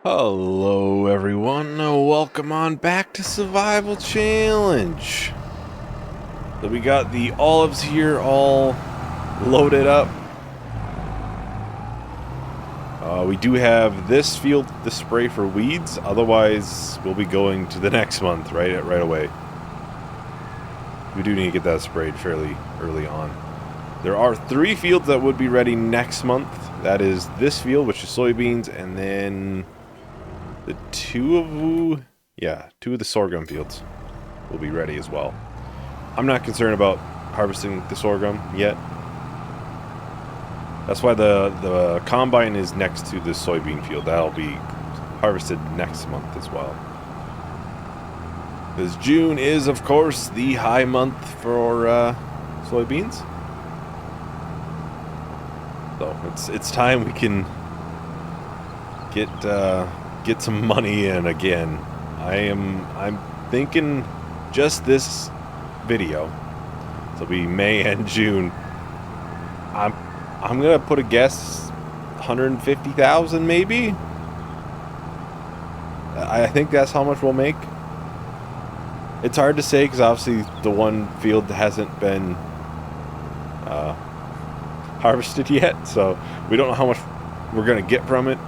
Hello everyone, welcome on back to Survival Challenge. So we got the olives here all loaded up. We do have this field to spray for weeds, otherwise we'll be going to the next month right away. We do need to get that sprayed fairly early on. There are 3 fields that would be ready next month. That is this field, which is soybeans, and then the 2 of the sorghum fields will be ready as well. I'm not concerned about harvesting the sorghum yet. That's why the combine is next to the soybean field. That'll be harvested next month as well. Because June is, of course, the high month for soybeans. So it's time we can get some money in again. I'm thinking just this video. So it'll be May and June. I'm gonna put a guess, 150,000 maybe. I think that's how much we'll make. It's hard to say because obviously the one field hasn't been harvested yet, so we don't know how much we're gonna get from it.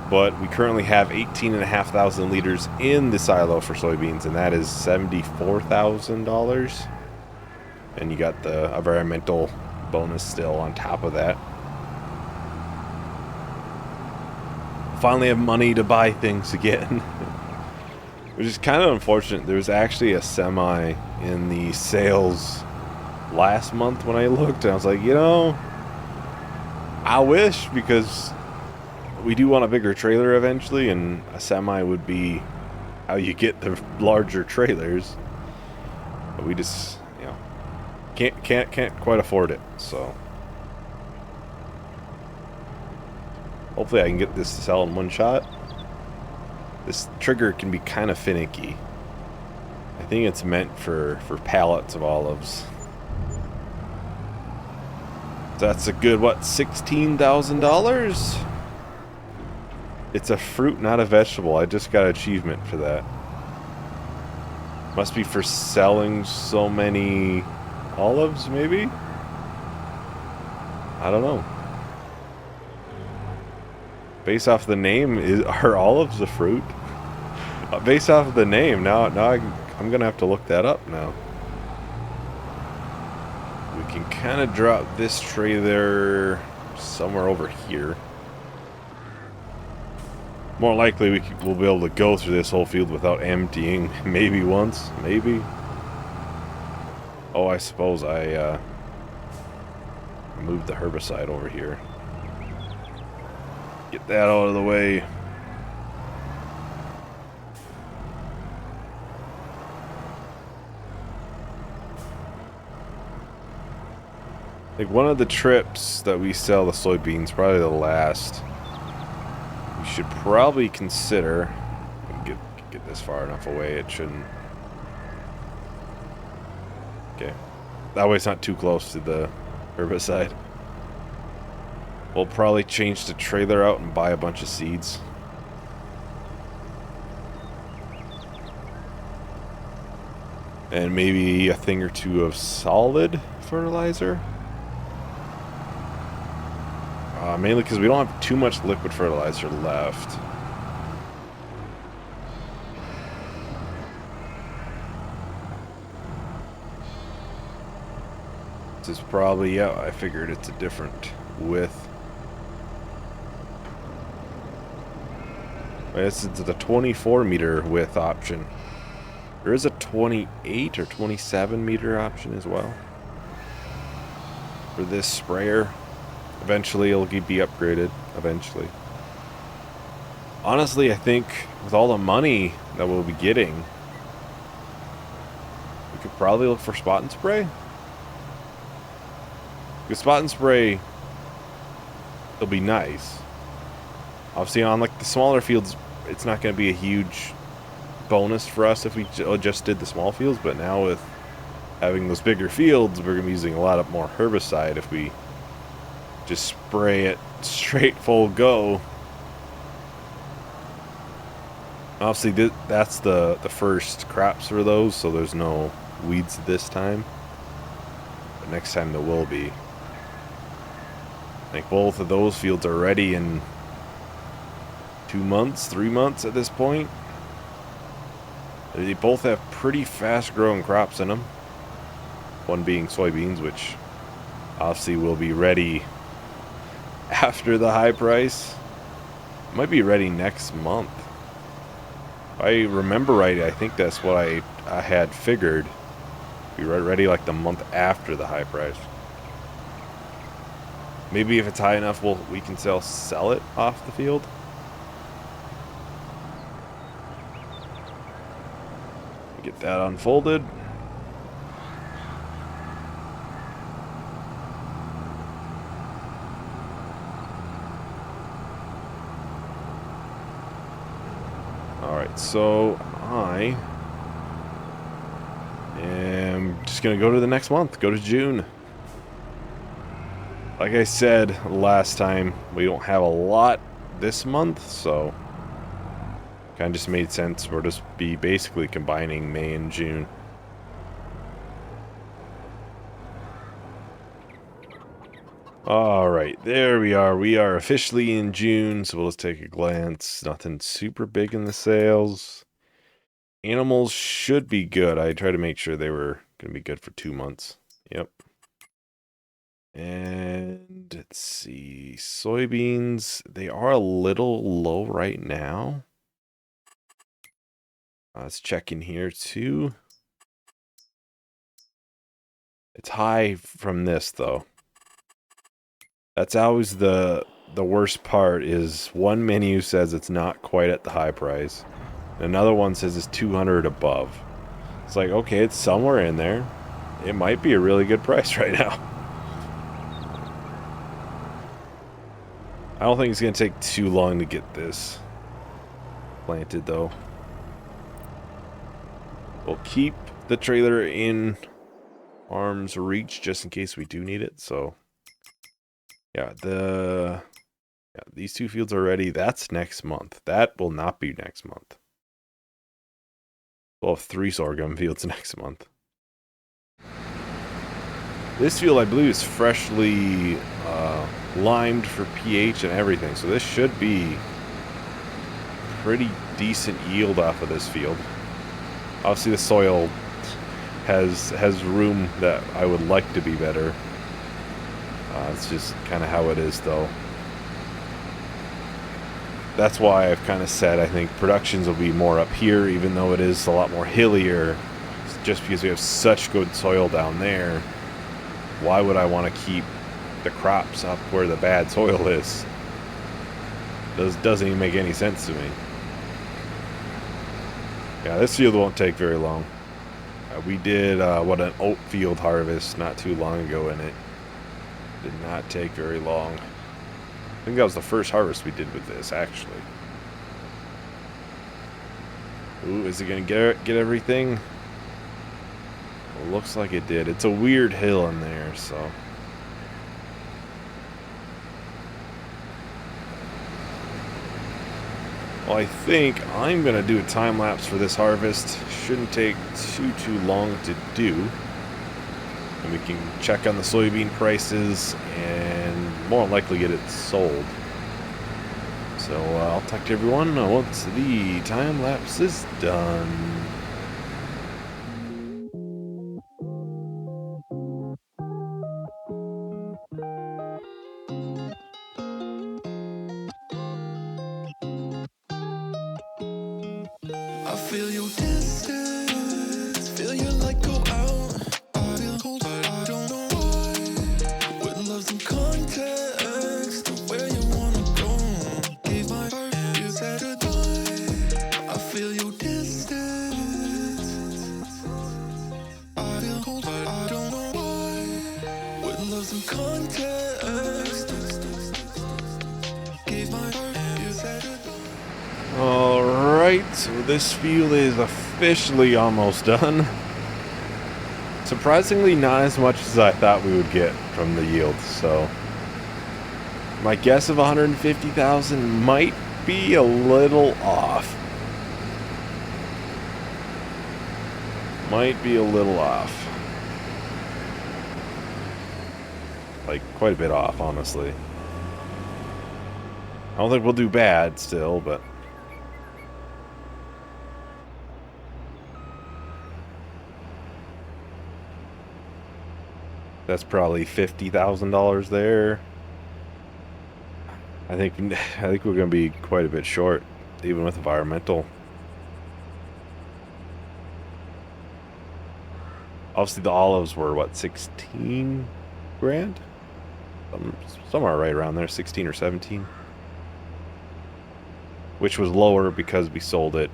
But we currently have 18,500 liters in the silo for soybeans, and that is $74,000. And you got the environmental bonus still on top of that. Finally have money to buy things again. Which is kind of unfortunate. There was actually a semi in the sales last month when I looked, and I was like, you know, I wish, because we do want a bigger trailer eventually, and a semi would be how you get the larger trailers. But we just, you know, can't quite afford it. So hopefully I can get this to sell in one shot. This trigger can be kind of finicky. I think it's meant for pallets of olives. So that's a good, what, $16,000? It's a fruit, not a vegetable. I just got an achievement for that. Must be for selling so many olives, maybe? I don't know. Based off the name, are olives a fruit? Based off of the name, now I'm gonna have to look that up now. We can kind of drop this trailer somewhere over here. More likely we'll be able to go through this whole field without emptying. Maybe once, maybe. Oh, I suppose I moved the herbicide over here. Get that out of the way. Like, one of the trips that we sell the soybeans, probably the last, we should probably consider, get this far enough away, it shouldn't. Okay, that way it's not too close to the herbicide. We'll probably change the trailer out and buy a bunch of seeds. And maybe a thing or two of solid fertilizer. Mainly because we don't have too much liquid fertilizer left. This is probably, yeah, I figured it's a different width. This is the 24 meter width option. There is a 28 or 27 meter option as well for this sprayer. Eventually it'll be upgraded, eventually. Honestly, I think with all the money that we'll be getting, we could probably look for spot and spray. Because spot and spray, it'll be nice. Obviously on like the smaller fields, it's not going to be a huge bonus for us if we just did the small fields, but now with having those bigger fields, we're going to be using a lot more herbicide if we just spray it straight full go. Obviously, that's the first crops for those, so there's no weeds this time. But next time there will be. I think both of those fields are ready in 2 months, 3 months at this point. They both have pretty fast-growing crops in them. One being soybeans, which obviously will be ready after the high price. It might be ready next month. If I remember right, I think that's what I had figured. Be ready like the month after the high price. Maybe if it's high enough, we can sell it off the field. Get that unfolded. Alright, so I am just going to go to the next month. Go to June. Like I said last time, we don't have a lot this month, so kind of just made sense. We'll just be basically combining May and June. Alright, there we are. We are officially in June, so let's take a glance. Nothing super big in the sales. Animals should be good. I tried to make sure they were going to be good for 2 months. Yep. And let's see. Soybeans, they are a little low right now. Let's check in here too. It's high from this though. That's always the worst part, is one menu says it's not quite at the high price. Another one says it's 200 above. It's like, okay, it's somewhere in there. It might be a really good price right now. I don't think it's going to take too long to get this planted, though. We'll keep the trailer in arm's reach just in case we do need it. So, yeah, these 2 fields are ready. That's next month. That will not be next month. We'll have 3 sorghum fields next month. This field, I believe, is freshly limed for pH and everything, so this should be pretty decent yield off of this field. Obviously, the soil has room that I would like to be better. It's just kind of how it is, though. That's why I've kind of said I think productions will be more up here, even though it is a lot more hillier. Just because we have such good soil down there, why would I want to keep the crops up where the bad soil is? Doesn't even make any sense to me. Yeah, this field won't take very long. We did an oat field harvest not too long ago, and it did not take very long. I think that was the first harvest we did with this, actually. Ooh, is it gonna get everything? Well, looks like it did. It's a weird hill in there, so. Well, I think I'm gonna do a time lapse for this harvest. Shouldn't take too long to do. And we can check on the soybean prices and more likely get it sold. So I'll talk to everyone once the time lapse is done. I feel your distance, feel your light go out. I feel cold, but I don't know why. With love some context of where you wanna go. Gave my heart, you said goodbye. I feel your distance. I feel cold, but I don't know why. With love some context. Gave my heart, you said goodbye. Alright, so this field is officially almost done. Surprisingly, not as much as I thought we would get from the yield, so my guess of 150,000 might be a little off. might be a little off. Like, quite a bit off, honestly. I don't think we'll do bad still, but... That's probably $50,000 there. I think we're going to be quite a bit short, even with environmental. Obviously, the olives were, what, 16 grand? Somewhere right around there, 16 or 17. Which was lower because we sold it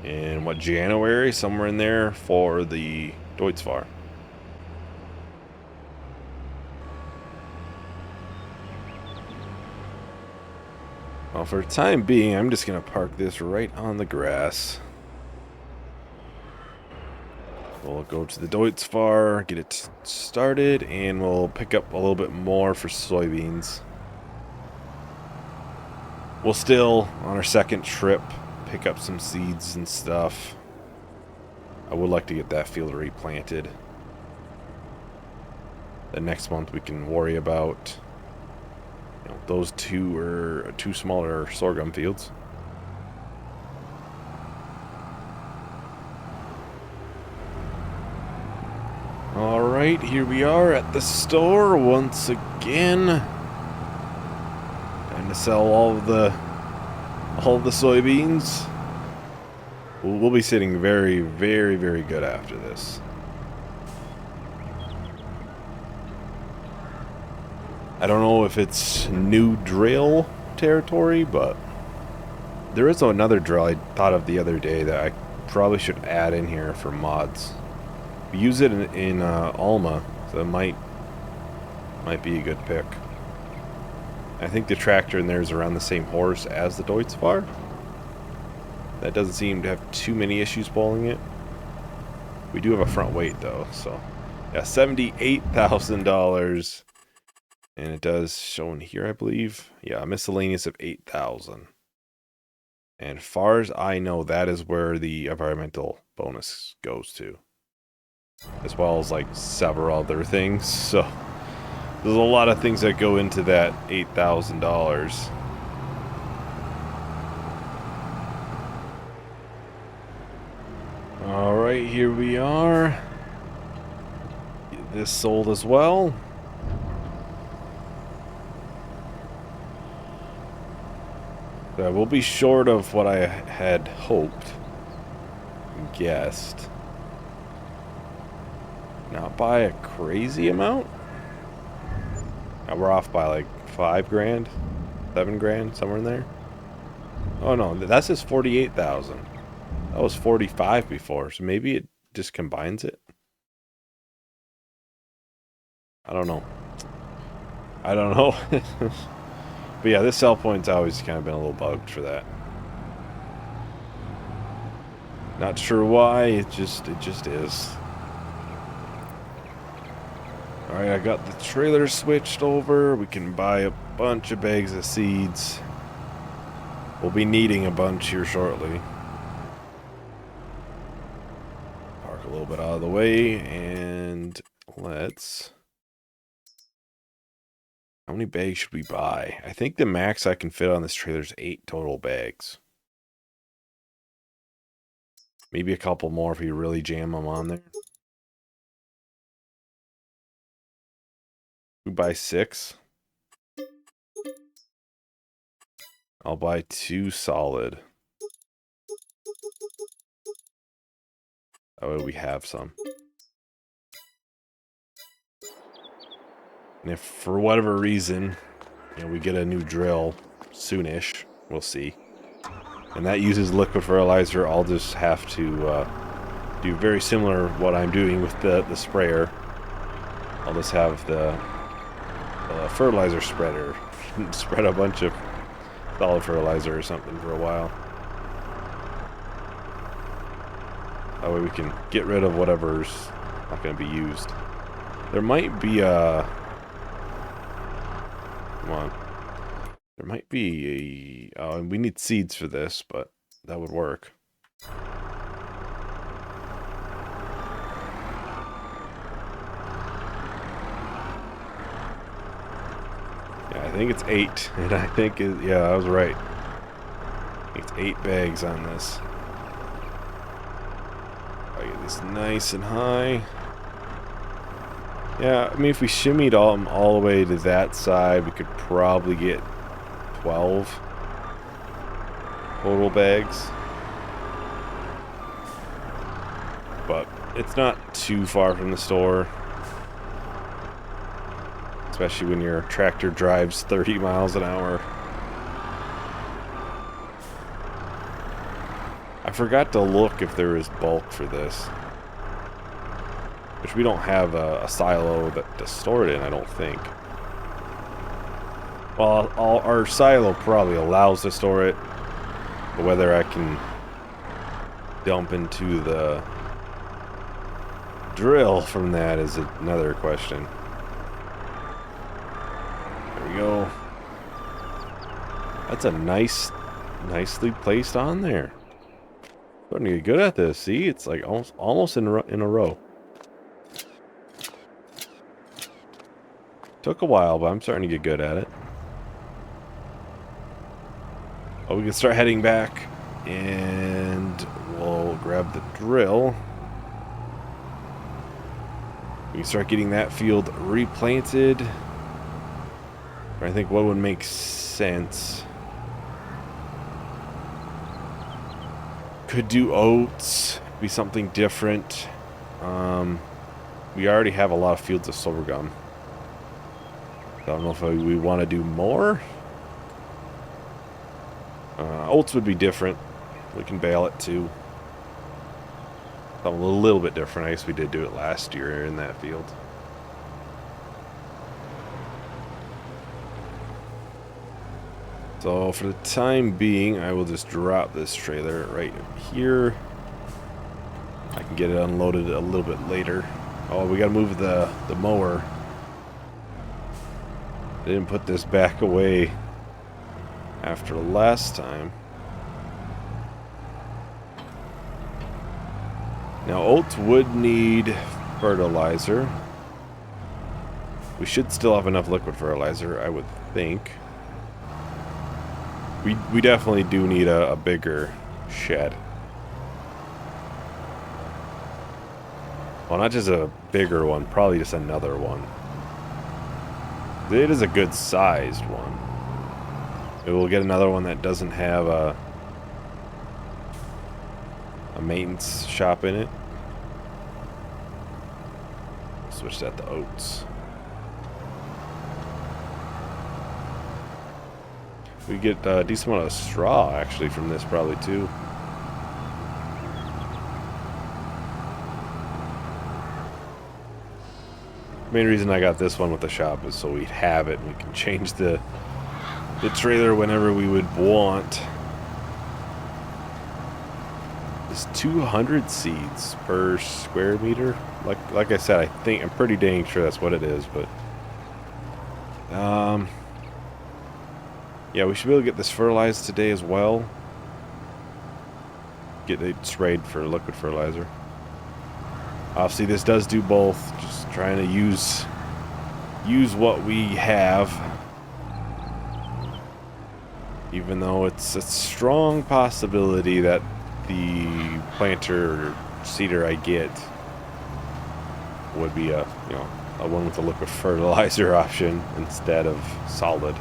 in, what, January? Somewhere in there for the Deutzfahr. Well, for the time being, I'm just going to park this right on the grass. We'll go to the Deutzfahr, get it started, and we'll pick up a little bit more for soybeans. We'll still, on our second trip, pick up some seeds and stuff. I would like to get that field replanted. The next month we can worry about, you know, those two smaller sorghum fields. Alright, here we are at the store once again. Time to sell all of the soybeans. We'll be sitting very, very, very good after this. I don't know if it's new drill territory, but there is another drill I thought of the other day that I probably should add in here for mods. We use it in Alma, so it might be a good pick. I think the tractor in there is around the same horse as the Deutzfahr. That doesn't seem to have too many issues pulling it. We do have a front weight though, so yeah, $78,000. And it does show in here, I believe. Yeah, a miscellaneous of 8,000. And far as I know, that is where the environmental bonus goes to. As well as like several other things. So there's a lot of things that go into that $8,000. Alright, here we are. Get this sold as well. So we'll be short of what I had hoped and guessed. Not by a crazy amount. Now we're off by like 5 grand, 7 grand, somewhere in there. Oh no, that's just 48,000. That was 45 before, so maybe it just combines it. I don't know. I don't know. But yeah, this sell point's always kind of been a little bugged for that. Not sure why, it just is. Alright, I got the trailer switched over. We can buy a bunch of bags of seeds. We'll be needing a bunch here shortly. Park a little bit out of the way, and let's... How many bags should we buy? I think the max I can fit on this trailer is 8 total bags. Maybe a couple more if we really jam them on there. We buy 6. I'll buy 2 solid. That way we have some. And if for whatever reason, you know, we get a new drill soonish, we'll see. And that uses liquid fertilizer, I'll just have to do very similar what I'm doing with the sprayer. I'll just have the fertilizer spreader spread a bunch of solid fertilizer or something for a while. That way we can get rid of whatever's not going to be used. There might be a... Come on. There might be a... Oh, we need seeds for this, but that would work. I think it's 8, and I think yeah, I was right. It's 8 bags on this. I get this nice and high. Yeah, I mean, if we shimmied all the way to that side, we could probably get 12 total bags. But it's not too far from the store. Especially when your tractor drives 30 miles an hour. I forgot to look if there is bulk for this. Which we don't have a silo to store it in, I don't think. Well, our silo probably allows to store it. But whether I can dump into the drill from that is another question. There we go. That's a nicely placed on there. Starting to get good at this. See, it's like almost in a row. Took a while, but I'm starting to get good at it. Oh, we can start heading back, and we'll grab the drill. We can start getting that field replanted. I think what would make sense. Could do oats, be something different. We already have a lot of fields of sorghum. I don't know if we want to do more. Oats would be different. We can bale it too. Something a little bit different. I guess we did do it last year in that field. So for the time being, I will just drop this trailer right here. I can get it unloaded a little bit later. Oh, we gotta move the mower. I didn't put this back away after last time. Now, oats would need fertilizer. We should still have enough liquid fertilizer, I would think. We definitely do need a bigger shed. Well, not just a bigger one, probably just another one. It is a good sized one. Maybe we'll get another one that doesn't have a maintenance shop in it. Switch that to oats. We get a decent amount of straw actually from this probably too. Main reason I got this one with the shop is so we'd have it and we can change the trailer whenever we would want. It's 200 seeds per square meter. Like I said, I'm pretty dang sure that's what it is, but yeah, we should be able to get this fertilized today as well. Get it sprayed for liquid fertilizer. Obviously, this does do both. Just trying to use what we have, even though it's a strong possibility that the planter or seeder I get would be a one with a liquid fertilizer option instead of solid.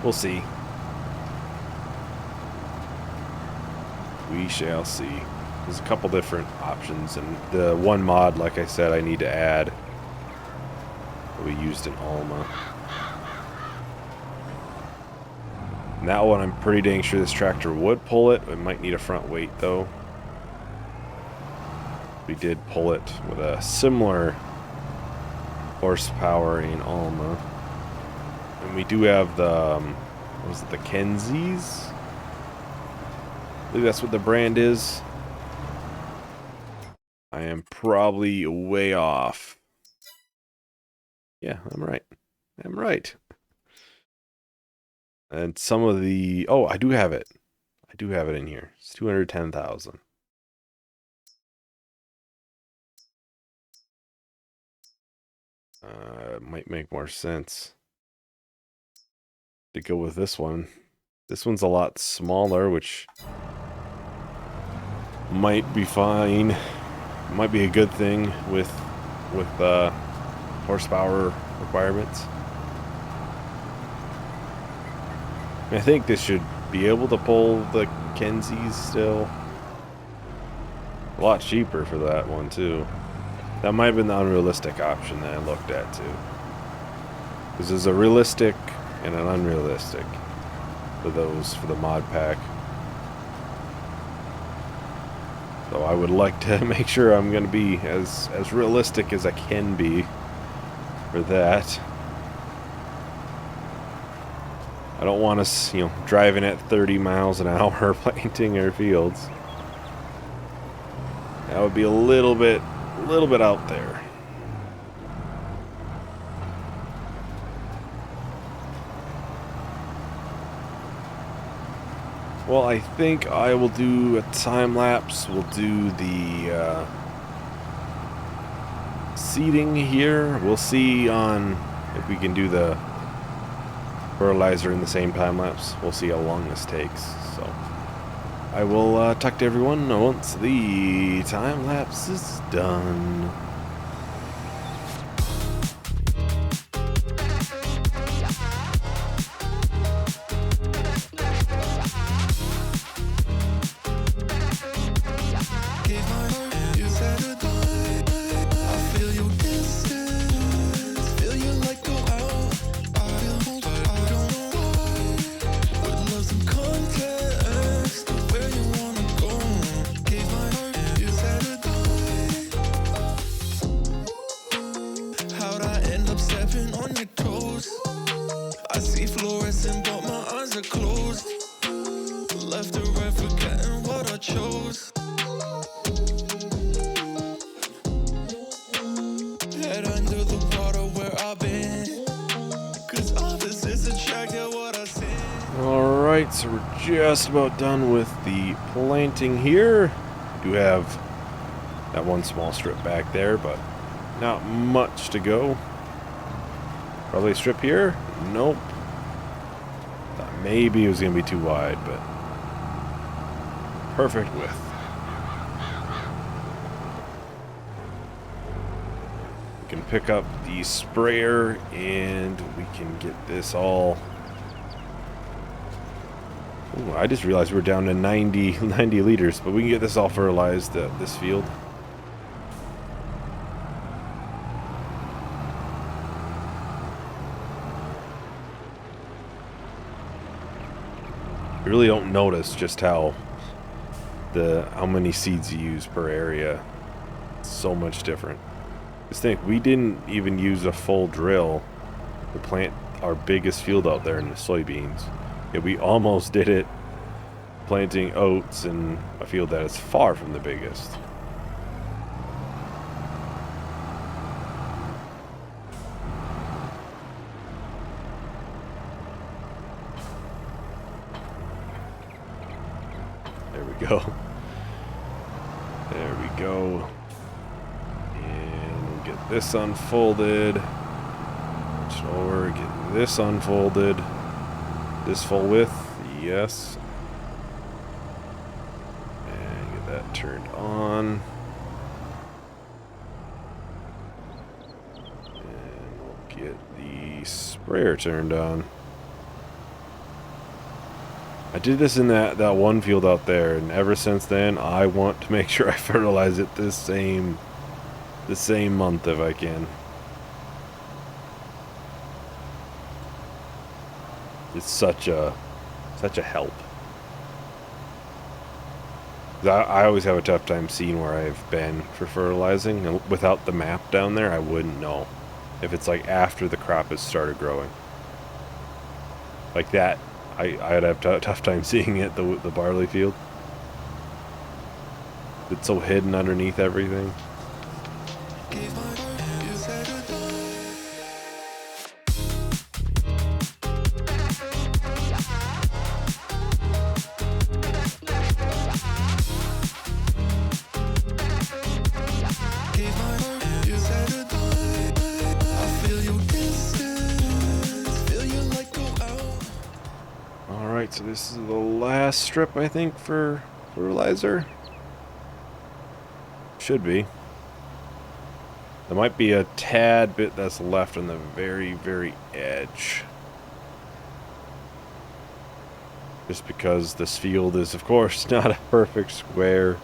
We'll see. We shall see. There's a couple different options, and the one mod, like I said, I need to add that we used in Alma. And that one, I'm pretty dang sure this tractor would pull it. It might need a front weight, though. We did pull it with a similar horsepower in Alma. And we do have the, what was it, the Kenzies? I believe that's what the brand is. I am probably way off. Yeah, I'm right. I'm right. And some of the... Oh, I do have it. I do have it in here. It's 210,000. It might make more sense to go with this one. This one's a lot smaller, which might be fine. Might be a good thing with horsepower requirements. I think this should be able to pull the Kenzies still. A lot cheaper for that one too. That might have been the unrealistic option that I looked at too. Because there's a realistic and an unrealistic for those, for the mod pack. So I would like to make sure I'm going to be as realistic as I can be for that. I don't want us, driving at 30 miles an hour planting our fields. That would be a little bit out there. Well, I think I will do a time lapse. We'll do the seeding here. We'll see on if we can do the fertilizer in the same time lapse. We'll see how long this takes. So I will talk to everyone once the time lapse is done. Alright, so we're just about done with the planting here. We do have that one small strip back there, but not much to go. Probably a strip here? Nope. Thought maybe it was going to be too wide, but perfect width. We can pick up the sprayer and we can get this all... Ooh, I just realized we're down to 90 liters, but we can get this all fertilized at this field. You really don't notice just how many seeds you use per area. It's so much different. Just think, we didn't even use a full drill to plant our biggest field out there in the soybeans. Yeah, we almost did it planting oats in a field that is far from the biggest. There we go. There we go. And we'll get this unfolded. Switch over, get this unfolded. This full width, yes. And get that turned on. And we'll get the sprayer turned on. I did this in that one field out there, and ever since then, I want to make sure I fertilize it the same month if I can. It's such a help. I always have a tough time seeing where I've been for fertilizing, and without the map down there, I wouldn't know if it's like after the crop has started growing. Like that, I'd have a tough time seeing it. The barley field. It's so hidden underneath everything. Alright, so this is the last strip, I think, for fertilizer. Should be. There might be a tad bit that's left on the very, very edge. Just because this field is, of course, not a perfect square.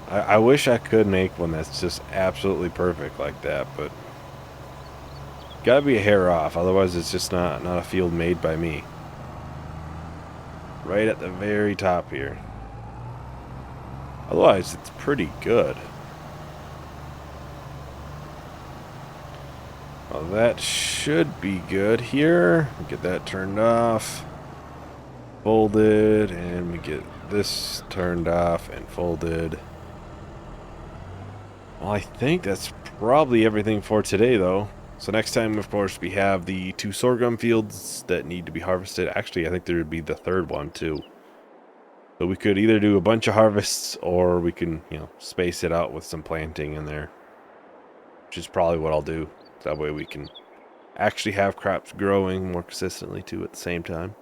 I wish I could make one that's just absolutely perfect like that, but gotta be a hair off, otherwise it's just not a field made by me. Right at the very top here. Otherwise, it's pretty good. Well, that should be good here. Get that turned off. Folded, and we get this turned off and folded. Well, I think that's probably everything for today, though. So next time, of course, we have the 2 sorghum fields that need to be harvested. Actually, I think there would be the 3rd one, too. So we could either do a bunch of harvests, or we can, you know, space it out with some planting in there. Which is probably what I'll do. That way we can actually have crops growing more consistently, too, at the same time.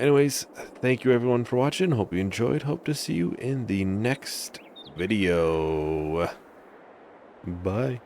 Anyways, thank you everyone for watching. Hope you enjoyed. Hope to see you in the next video. Bye.